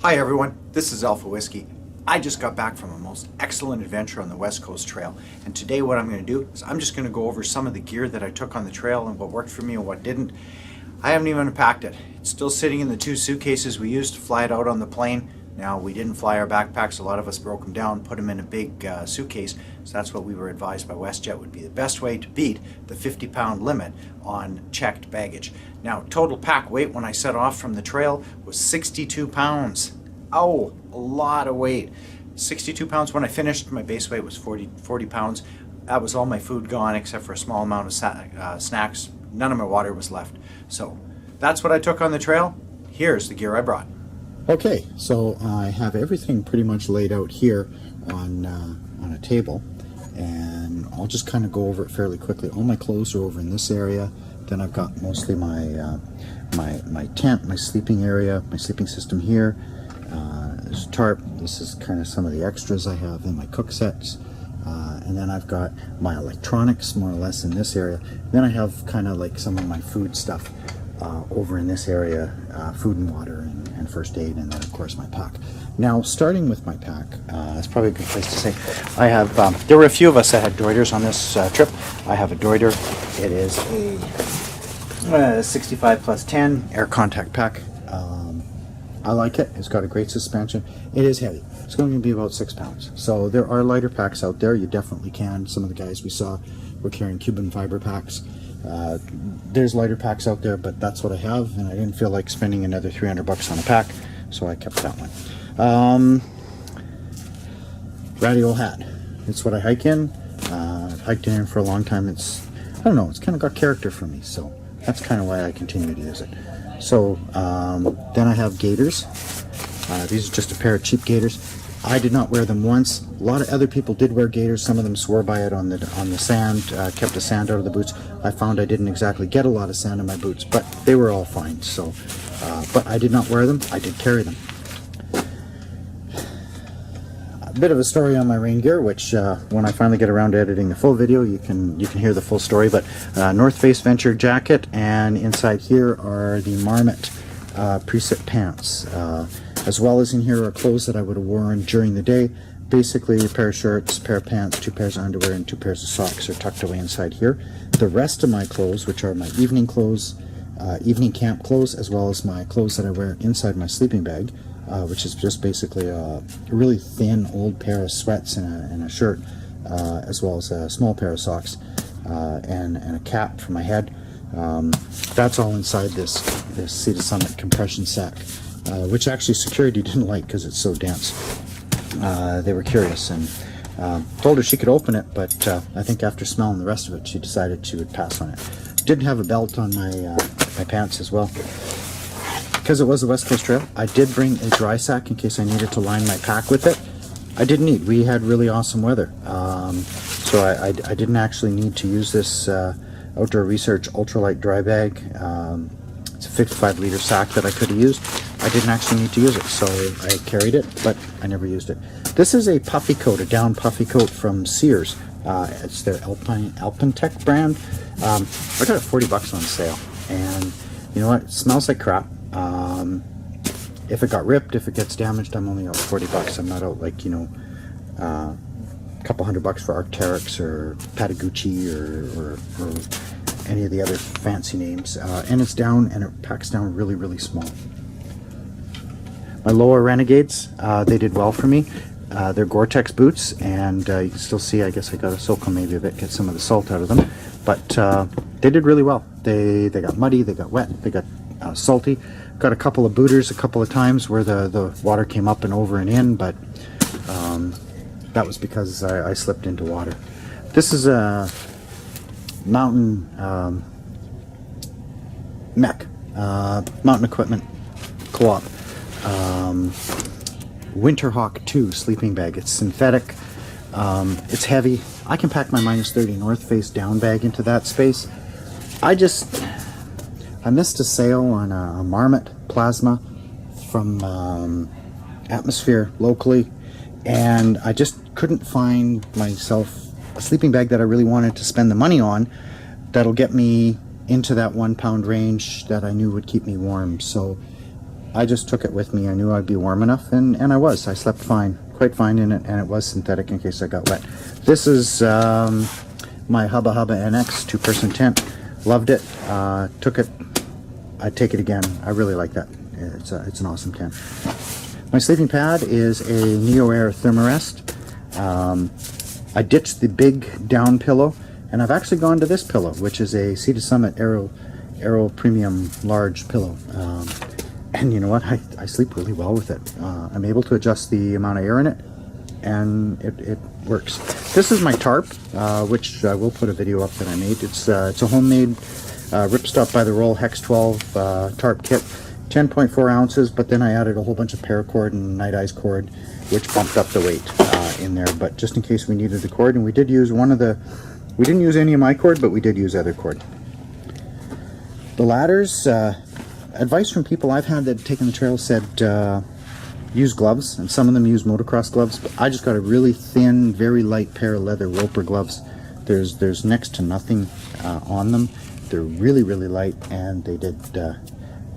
Hi everyone, this is Alpha Whiskey. I just got back from a most excellent adventure on the West Coast Trail, and today what I'm going to do is I'm just going to go over some of the gear that I took on the trail and what worked for me and what didn't. I haven't even unpacked it. It's still sitting in the 2 suitcases we used to fly it out on the plane. Now, we didn't fly our backpacks. A lot of us broke them down, put them in a big suitcase, so that's what we were advised by WestJet would be the best way to beat the 50-pound limit on checked baggage. Now, total pack weight when I set off from the trail was 62 pounds. Oh, a lot of weight. 62 pounds. When I finished, my base weight was 40 pounds. That was all my food gone except for a small amount of snacks. None of my water was left. So that's what I took on the trail. Here's the gear I brought. Okay, so I have everything pretty much laid out here on a table, and I'll just kind of go over it fairly quickly. All my clothes are over in this area. Then I've got mostly my my tent, my sleeping area, my sleeping system here. There's a tarp. This is kind of some of the extras I have in my cook sets. And then I've got my electronics more or less in this area. Then I have kind of like some of my food stuff over in this area, food and water and first aid, and then of course my pack. Now, starting with my pack, that's probably a good place to say. I have, there were a few of us that had Deuters on this trip. I have a Deuter. It is a 65 plus 10 air contact pack. I like it. It's got a great suspension. It is heavy. It's going to be about 6 pounds. So there are lighter packs out there. You definitely can. Some of the guys we saw were carrying Cuban fiber packs. There's lighter packs out there, but that's what I have, and I didn't feel like spending another $300 on a pack, so I kept that one. Ratty old hat. It's what I hike in. I've hiked in for a long time. I don't know, it's kind of got character for me, so that's kind of why I continue to use it. So then I have gaiters. These are just a pair of cheap gaiters. I did not wear them once. A lot of other people did wear gaiters. Some of them swore by it on the sand, kept the sand out of the boots. I found I didn't exactly get a lot of sand in my boots, but they were all fine. So, but I did not wear them. I did carry them. A bit of a story on my rain gear, which when I finally get around to editing the full video, you can hear the full story. But North Face Venture jacket, and inside here are the Marmot preset pants. As well as in here are clothes that I would have worn during the day. Basically, a pair of shirts, a pair of pants, 2 pairs of underwear, and 2 pairs of socks are tucked away inside here. The rest of my clothes, which are my evening clothes, evening camp clothes, as well as my clothes that I wear inside my sleeping bag, which is just basically a really thin old pair of sweats and a shirt, as well as a small pair of socks, and a cap for my head. That's all inside this Sea to Summit compression sack. Which actually security didn't like because it's so dense. They were curious and told her she could open it, but I think after smelling the rest of it, she decided she would pass on it. Didn't have a belt on my pants as well. Because it was the West Coast Trail, I did bring a dry sack in case I needed to line my pack with it. I didn't need. We had really awesome weather, so I didn't actually need to use this Outdoor Research ultralight dry bag. It's a 55-liter sack that I could have used. I didn't actually need to use it, so I carried it, but I never used it. This is a puffy coat, a down puffy coat from Sears. It's their Alpentech brand. I got it $40 on sale, and you know what? It smells like crap. If it got ripped, if it gets damaged, I'm only out $40. I'm not out like, you know, a couple $100 for Arc'teryx or Patagucci or any of the other fancy names. And it's down, and it packs down really, really small. My lower Renegades, they did well for me. They're Gore-Tex boots, and you can still see, I guess I got to soak them maybe a bit, get some of the salt out of them. But they did really well. They got muddy, they got wet, they got salty. Got a couple of booters a couple of times where the water came up and over and in, but that was because I slipped into water. This is a mountain mech, mountain equipment co-op. Winterhawk 2 sleeping bag. It's synthetic. It's heavy. I can pack my -30 North Face down bag into that space. I missed a sale on a Marmot plasma from Atmosphere locally, and I just couldn't find myself a sleeping bag that I really wanted to spend the money on that'll get me into that 1 pound range that I knew would keep me warm. So I just took it with me. I knew I'd be warm enough, and I was. I slept fine, quite fine in it, and it was synthetic in case I got wet. This is my Hubba Hubba NX 2-person tent. Loved it. Took it. I'd take it again. I really like that. It's an awesome tent. My sleeping pad is a Neo Air Thermarest. I ditched the big down pillow, and I've actually gone to this pillow, which is a Sea to Summit Aero Premium large pillow. And you know what? I sleep really well with it. I'm able to adjust the amount of air in it, and it works. This is my tarp, which I will put a video up that I made. It's a homemade ripstop by the Roll Hex 12 tarp kit, 10.4 ounces, but then I added a whole bunch of paracord and night eyes cord, which bumped up the weight in there. But just in case we needed the cord, and we did use we didn't use any of my cord, but we did use other cord. The ladders, advice from people I've had that have taken the trail said use gloves, and some of them use motocross gloves, but I just got a really thin, very light pair of leather roper gloves. There's next to nothing on them. They're really, really light, and they did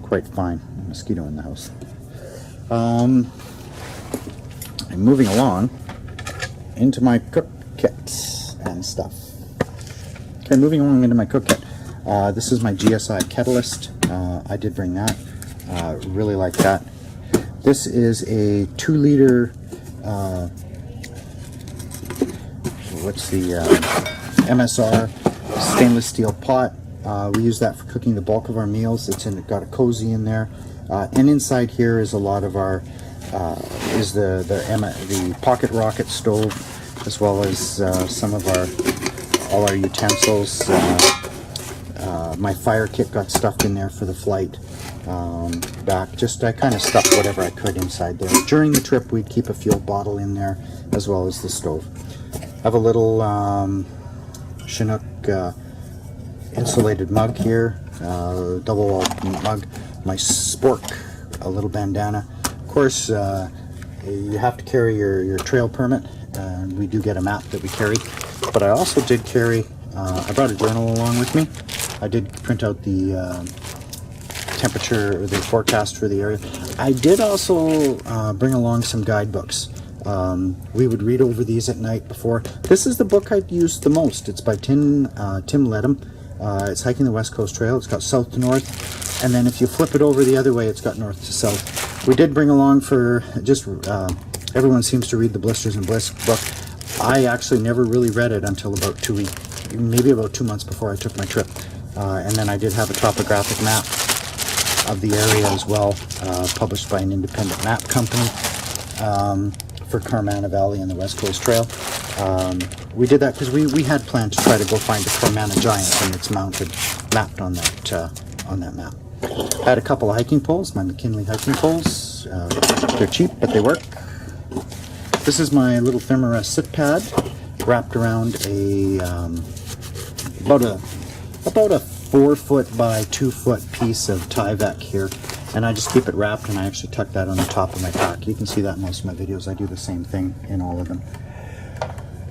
quite fine. Mosquito in the house. I'm moving along into my cook kits and stuff. Okay, moving along into my cook kit. This is my GSI Kettlist. I did bring that. Really like that. This is a 2-liter, what's the MSR stainless steel pot. We use that for cooking the bulk of our meals. It's got a cozy in there, and inside here is a lot of our is the pocket rocket stove, as well as some of all our utensils. My fire kit got stuffed in there for the flight back. I kind of stuffed whatever I could inside there. During the trip, we'd keep a fuel bottle in there, as well as the stove. I have a little Chinook insulated mug here, double-walled mug. My spork, a little bandana. Of course, you have to carry your trail permit, and we do get a map that we carry. But I also did carry, I brought a journal along with me. I did print out the temperature, or the forecast for the area. I did also bring along some guidebooks. We would read over these at night before. This is the book I used the most. It's by Tim Ledham. It's Hiking the West Coast Trail. It's got south to north, and then if you flip it over the other way, it's got north to south. We did bring along for just everyone seems to read the Blisters and Bliss book. I actually never really read it until about 2 weeks, maybe about 2 months before I took my trip. And then I did have a topographic map of the area as well, published by an independent map company for Carmana Valley and the West Coast Trail. We did that because we had planned to try to go find the Carmana Giant, and it's mapped on that map. I had a couple of hiking poles, my McKinley hiking poles. They're cheap, but they work. This is my little Thermarest sit pad, wrapped around about a 4-foot by 2-foot piece of Tyvek here, and I just keep it wrapped, and I actually tuck that on the top of my pack. You can see that in most of my videos. I do the same thing in all of them.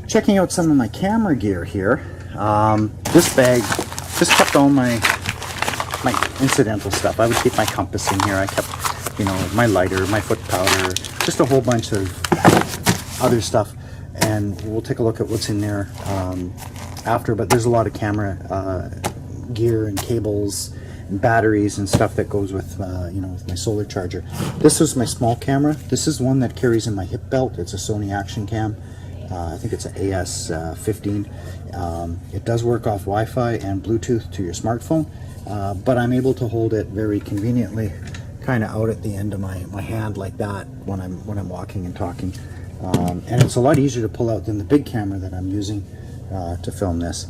Checking out some of my camera gear here. This bag just kept all my incidental stuff. I would keep my compass in here. I kept, my lighter, my foot powder, just a whole bunch of other stuff, and we'll take a look at what's in there after. But there's a lot of camera gear and cables and batteries and stuff that goes with with my solar charger. This is my small camera. This is one that carries in my hip belt. It's a Sony Action Cam. I think it's an AS15. It does work off Wi-Fi and Bluetooth to your smartphone, but I'm able to hold it very conveniently, kind of out at the end of my hand like that when I'm walking and talking, and it's a lot easier to pull out than the big camera that I'm using to film this.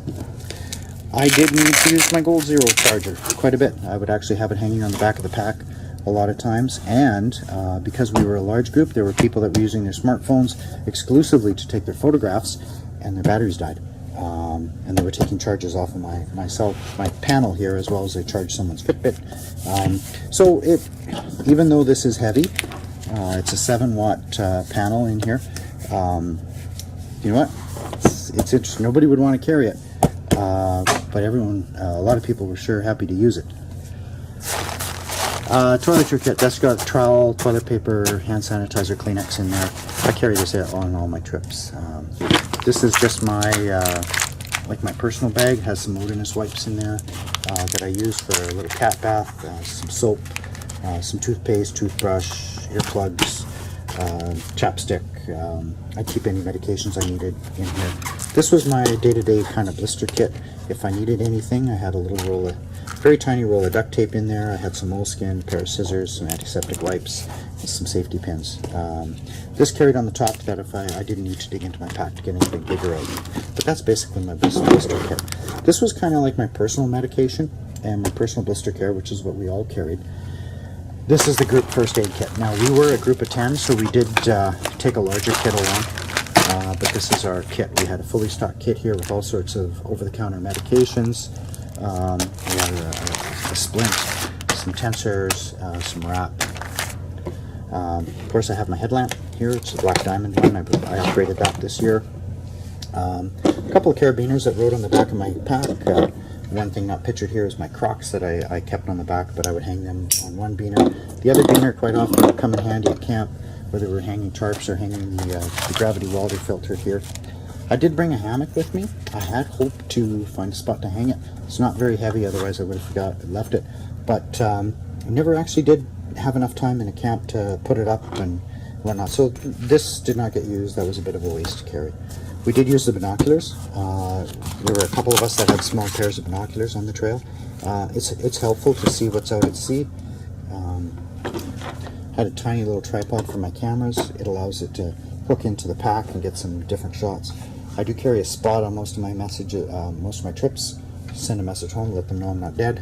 I did need to use my Gold Zero charger quite a bit. I would actually have it hanging on the back of the pack a lot of times, and because we were a large group, there were people that were using their smartphones exclusively to take their photographs, and their batteries died, and they were taking charges off of my panel here, as well as they charged someone's Fitbit. So even though this is heavy, it's a 7-watt panel in here. You know what? It's interesting. Nobody would want to carry it, but a lot of people were sure happy to use it. Toiletry kit. That's got trowel, toilet paper, hand sanitizer, Kleenex in there. I carry this on all my trips. This is just my like my personal bag. Has some odorless wipes in there that I use for a little cat bath. Some soap, some toothpaste, toothbrush, earplugs, chapstick. I keep any medications I needed in here. This was my day-to-day kind of blister kit. If I needed anything, I had a little roll of, very tiny roll of duct tape in there. I had some moleskin, a pair of scissors, some antiseptic wipes, and some safety pins. This carried on the top that if I didn't need to dig into my pack to get anything bigger out. But that's basically my blister kit. This was kind of like my personal medication and my personal blister care, which is what we all carried. This is the group first aid kit. Now, we were a group of 10, so we did take a larger kit along. But this is our kit. We had a fully stocked kit here with all sorts of over-the-counter medications. We had a splint, some tensors, some wrap. Of course, I have my headlamp here. It's a black diamond one. I upgraded that this year. A couple of carabiners that rode on the back of my pack. One thing not pictured here is my Crocs that I kept on the back, but I would hang them on one beaner. The other beaner quite often would come in handy at camp, whether we're hanging tarps or hanging the gravity water filter here. I did bring a hammock with me. I had hoped to find a spot to hang it. It's not very heavy, otherwise I would have left it. But I never actually did have enough time in a camp to put it up and whatnot. So this did not get used. That was a bit of a waste to carry. We did use the binoculars. There were a couple of us that had small pairs of binoculars on the trail. It's helpful to see what's out at sea. Had a tiny little tripod for my cameras. It allows it to hook into the pack and get some different shots. I do carry a spot on most of my most of my trips. Send a message home, let them know I'm not dead.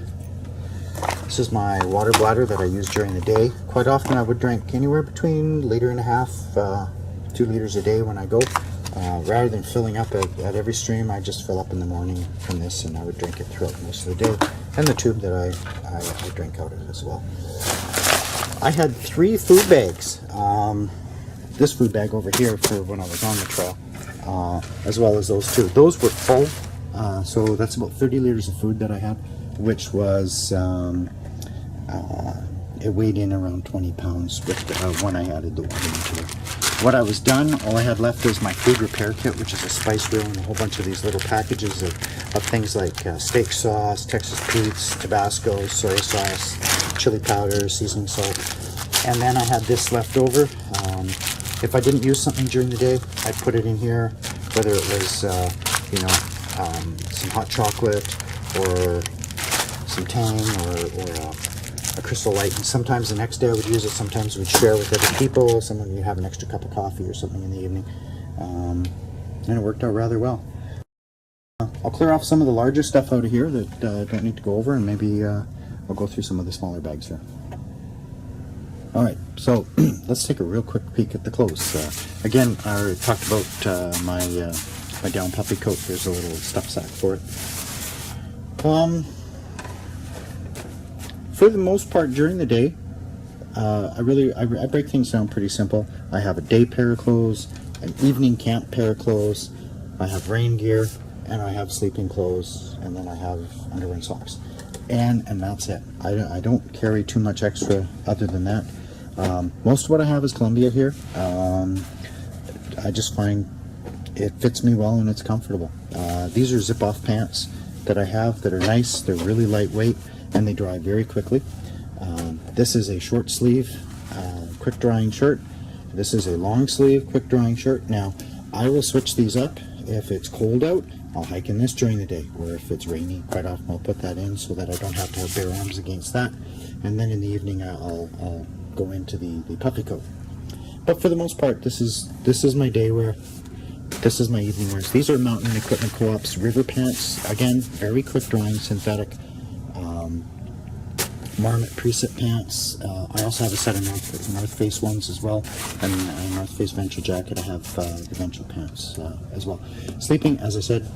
This is my water bladder that I use during the day. Quite often I would drink anywhere between 1.5 liters, 2 liters a day when I go. Rather than filling up at every stream, I just fill up in the morning from this, and I would drink it throughout most of the day. And the tube that I drink out of as well. I had 3 food bags. This food bag over here for when I was on the trail, as well as those 2. Those were full, so that's about 30 liters of food that I had, which was, it weighed in around 20 pounds with when I added the water into it. What I was done, all I had left is my food repair kit, which is a spice reel and a whole bunch of these little packages of things like steak sauce, Texas Pete's, Tabasco, soy sauce, chili powder, seasoning salt. And then I had this left over. If I didn't use something during the day, I'd put it in here, whether it was, some hot chocolate or some Tang or a Crystal Light. And sometimes the next day I would use it. Sometimes we'd share with other people. Someone would have an extra cup of coffee or something in the evening. And it worked out rather well. I'll clear off some of the larger stuff out of here that I don't need to go over, and maybe I'll go through some of the smaller bags here. Alright, so let's take a real quick peek at the clothes. Again, I talked about my down puppy coat. There's a little stuff sack for it. For the most part during the day, I break things down pretty simple. I have a day pair of clothes, an evening camp pair of clothes, I have rain gear, and I have sleeping clothes, and then I have underwear and socks. And that's it. I don't carry too much extra other than that. Most of what I have is Columbia here. I just find it fits me well and it's comfortable. These are zip-off pants that I have that are nice. They're really lightweight and they dry very quickly. This is a short sleeve, quick drying shirt. This is a long sleeve, quick drying shirt. Now, I will switch these up. If it's cold out, I'll hike in this during the day, or if it's rainy, quite often I'll put that in so that I don't have to have bare arms against that. And then in the evening, I'll go into the puffy coat. But for the most part, this is my day wear. This is my evening wears. These are Mountain Equipment Co-op's river pants. Again, very quick drying, synthetic. Marmot preset pants. I also have a set of North Face ones as well, and a North Face Venture jacket. I have the Venture pants as well. Sleeping, as I said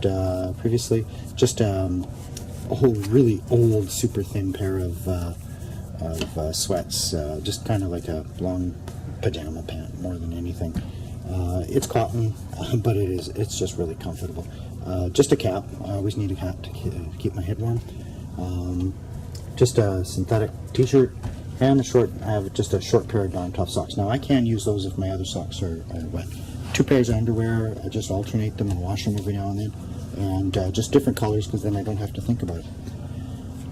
previously, just a whole really old, super thin pair of sweats, just kind of like a long pajama pant more than anything. It's cotton, but it's just really comfortable. Just a cap. I always need a cap to keep my head warm. Just a synthetic t-shirt, and I have just a short pair of darn tough socks. Now I can use those if my other socks are wet. 2 pairs of underwear, I just alternate them and wash them every now and then, and just different colors because then I don't have to think about it.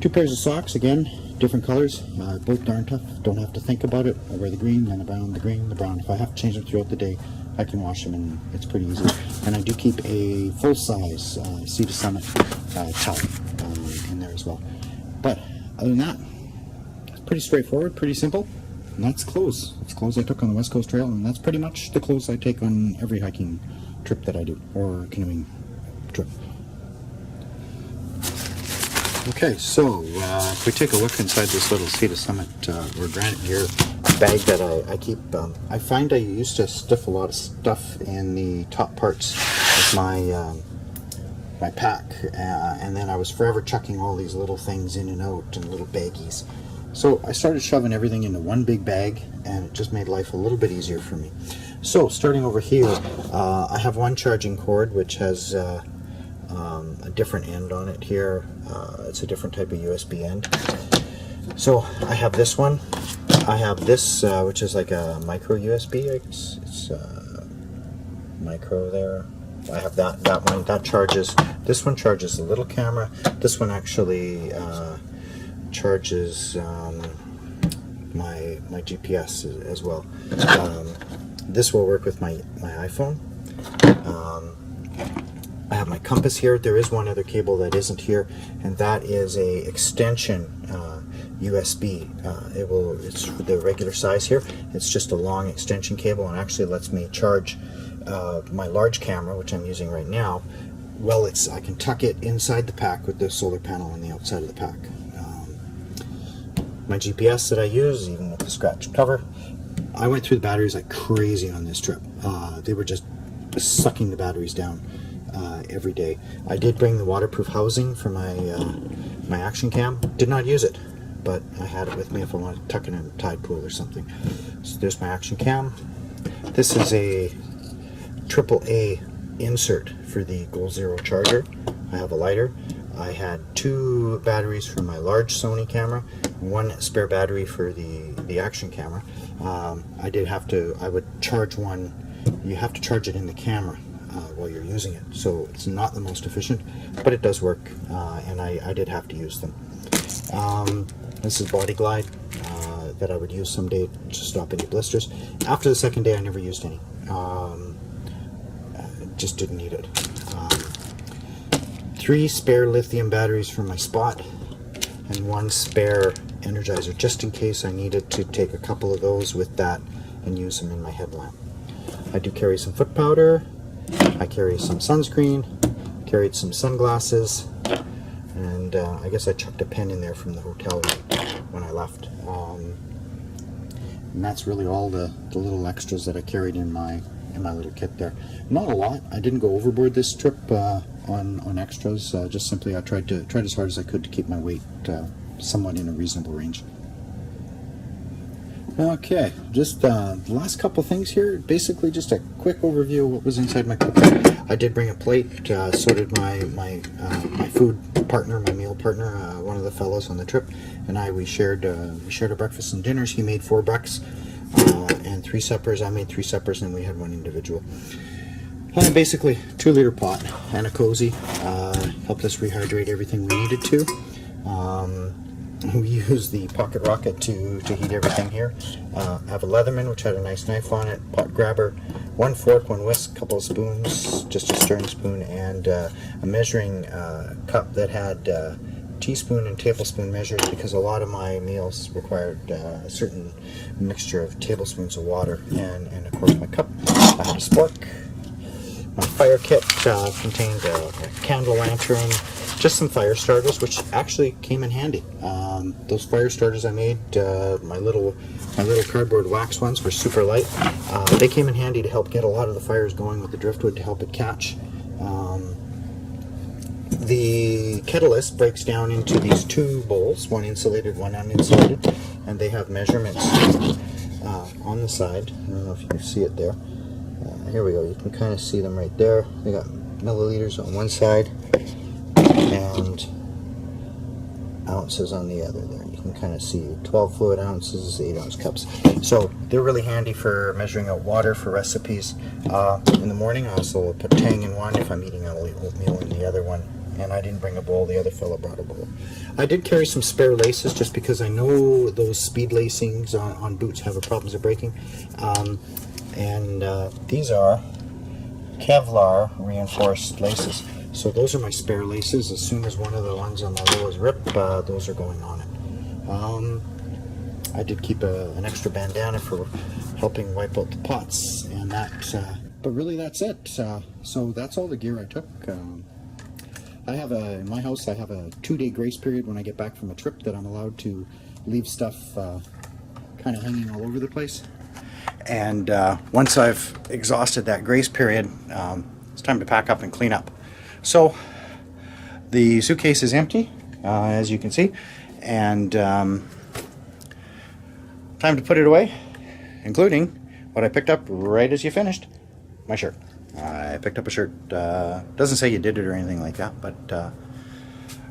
2 pairs of socks, again, different colors, both darn tough, don't have to think about it. I wear the green, then the brown, the green, the brown. If I have to change them throughout the day, I can wash them and it's pretty easy. And I do keep a full-size Sea to Summit towel in there as well. But other than that, it's pretty straightforward, pretty simple. And that's clothes. It's clothes I took on the West Coast Trail, and that's pretty much the clothes I take on every hiking trip that I do, or canoeing trip. Okay, so if we take a look inside this little Sea to Summit or Granite Gear bag that I keep, I find I used to stuff a lot of stuff in the top parts of my pack, and then I was forever chucking all these little things in and out and little baggies. So I started shoving everything into one big bag, and it just made life a little bit easier for me. So starting over here, I have one charging cord which has a different end on it here. It's a different type of USB end. So I have this one. I have this, which is like a micro USB, I guess. It's micro there. I have that one. That charges. This one charges the little camera. This one actually charges my GPS as well. This will work with my iPhone. I have my compass here. There is one other cable that isn't here, and that is a extension USB. It's the regular size here. It's just a long extension cable, and actually lets me charge my large camera, which I'm using right now. Well, I can tuck it inside the pack with the solar panel on the outside of the pack. My GPS that I use, even with the scratched cover, I went through the batteries like crazy on this trip. They were just sucking the batteries down every day. I did bring the waterproof housing for my action cam. Did not use it, but I had it with me if I wanted to tuck it in a tide pool or something. So there's my action cam. This is a AAA insert for the Goal Zero charger. I have a lighter. I had 2 batteries for my large Sony camera, 1 spare battery for the action camera. I would charge one. You have to charge it in the camera while you're using it, so it's not the most efficient, but it does work, and I did have to use them. This is Body Glide that I would use someday to stop any blisters. After the second day, I never used any. Just didn't need it. 3 spare lithium batteries for my Spot, and 1 spare Energizer, just in case I needed to take a couple of those with that and use them in my headlamp. I do carry some foot powder. I carry some sunscreen, carried some sunglasses, and I guess I chucked a pen in there from the hotel when I left. And that's really all the little extras that I carried in my little kit there. Not a lot. I didn't go overboard this trip on extras. Just simply I tried as hard as I could to keep my weight somewhat in a reasonable range. Okay, just the last couple things here. Basically, just a quick overview of what was inside my cooker. I did bring a plate. So did my food partner, my meal partner, one of the fellows on the trip, and we shared our breakfasts and dinners. He made 4 bucks and 3 suppers. I made 3 suppers, and we had 1 individual. Basically, 2-liter pot and a cozy helped us rehydrate everything we needed to. We use the pocket rocket to heat everything here. I have a Leatherman, which had a nice knife on it, pot grabber, 1 fork, 1 whisk, couple of spoons, just a stirring spoon, and a measuring cup that had teaspoon and tablespoon measures, because a lot of my meals required a certain mixture of tablespoons of water, and of course my cup. I had a spork. My fire kit contained a candle lantern, just some fire starters, which actually came in handy. Those fire starters I made, my little cardboard wax ones, were super light. They came in handy to help get a lot of the fires going with the driftwood to help it catch. The Kettlelist breaks down into these 2 bowls, one insulated, one uninsulated, and they have measurements on the side. I don't know if you can see it there. Here we go. You can kind of see them right there. They got milliliters on one side and ounces on the other there. You can kind of see 12 fluid ounces, 8-ounce cups. So they're really handy for measuring out water for recipes. In the morning, I also put tang in one if I'm eating oatmeal in the other one. And I didn't bring a bowl, the other fellow brought a bowl. I did carry some spare laces just because I know those speed lacings on boots have a problems of breaking. These are Kevlar reinforced laces. So those are my spare laces. As soon as one of the ones on my low is ripped, those are going on it. I did keep an extra bandana for helping wipe out the pots, and that. But really, that's it. So that's all the gear I took. In my house, I have a 2-day grace period when I get back from a trip that I'm allowed to leave stuff kind of hanging all over the place. And once I've exhausted that grace period, it's time to pack up and clean up. So the suitcase is empty, as you can see, and time to put it away, including what I picked up right as you finished, my shirt. I picked up a shirt, doesn't say you did it or anything like that, but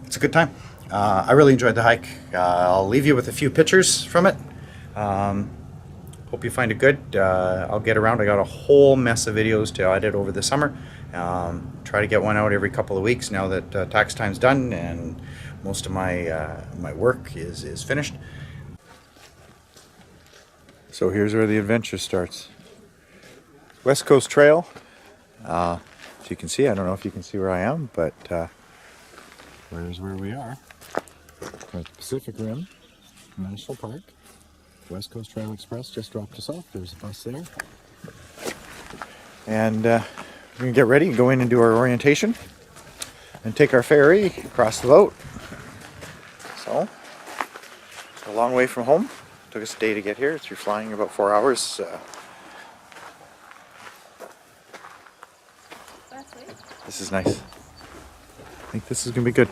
it's a good time. I really enjoyed the hike. I'll leave you with a few pictures from it. Hope you find it good. I'll get around. I got a whole mess of videos to edit over the summer. Try to get one out every couple of weeks now that tax time's done and most of my my work is finished. So here's where the adventure starts. West Coast Trail. As you can see, I don't know if you can see where I am, but where's where we are. We're at the Pacific Rim National Park. West Coast Trail Express just dropped us off. There's a bus there. And we're going to get ready and go in and do our orientation and take our ferry across the boat. So, it's a long way from home. Took us a day to get here. Through flying about 4 hours. This is nice. I think this is going to be good.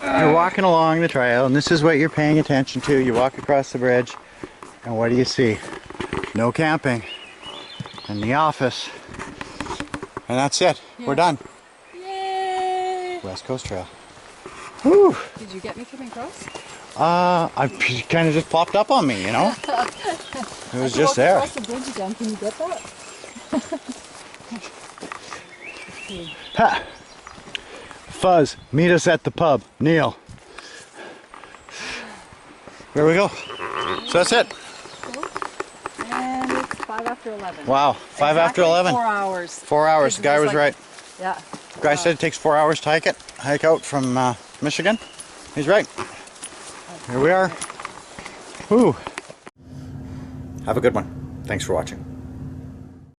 You're walking along the trail, and this is what you're paying attention to. You walk across the bridge, and what do you see? No camping in the office. And that's it. Yeah. We're done. Yay! West Coast Trail. Whew. Did you get me coming across? I kind of just popped up on me, you know? It was just there. Across the bridge again. Can you get that? Ha! Fuzz, meet us at the pub. Neil. There we go. So that's it. Cool. And it's 5 after 11. Wow, 5 after 11. 4 hours. 4 hours. The guy was right. Yeah. The guy said it takes 4 hours to hike out from Michigan. He's right. Here we are. Woo. Have a good one. Thanks for watching.